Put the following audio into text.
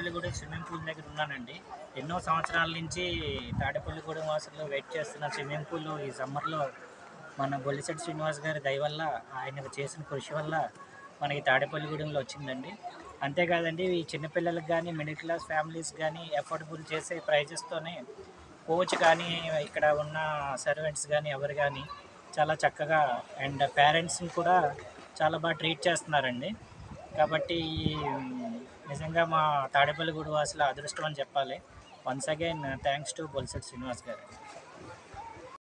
Tadepalligudem swimming pool దగ్గర ఉన్నానండి. ఎన్నో సంవత్సరాల నుంచి తాడేపల్లిగూడెం వాసులు వెయిట్ చేస్తున్న స్విమ్మింగ్ పూల్ ఈ సమ్మర్లో మన గొల్లిశెట్టి శ్రీనివాస్ గారి దయ వల్ల, ఆయన చేసిన కృషి వల్ల మనకి తాడేపల్లిగూడెంలో వచ్చిందండి. అంతేకాదండి, ఈ చిన్నపిల్లలకు కానీ, మిడిల్ క్లాస్ ఫ్యామిలీస్ కానీ ఎఫోర్డబుల్ చేసే ప్రైజెస్తోనే కోచ్ కానీ, ఇక్కడ ఉన్న సర్వెంట్స్ కానీ ఎవరు కానీ చాలా చక్కగా అండ్ పేరెంట్స్ని కూడా చాలా బాగా ట్రీట్ చేస్తున్నారండి. కాబట్టి నిజంగా మా తాడేపల్లిగూడెం వాసుల అదృష్టం అని చెప్పాలి. Once again thanks to Bolisetti Srinivas గారు.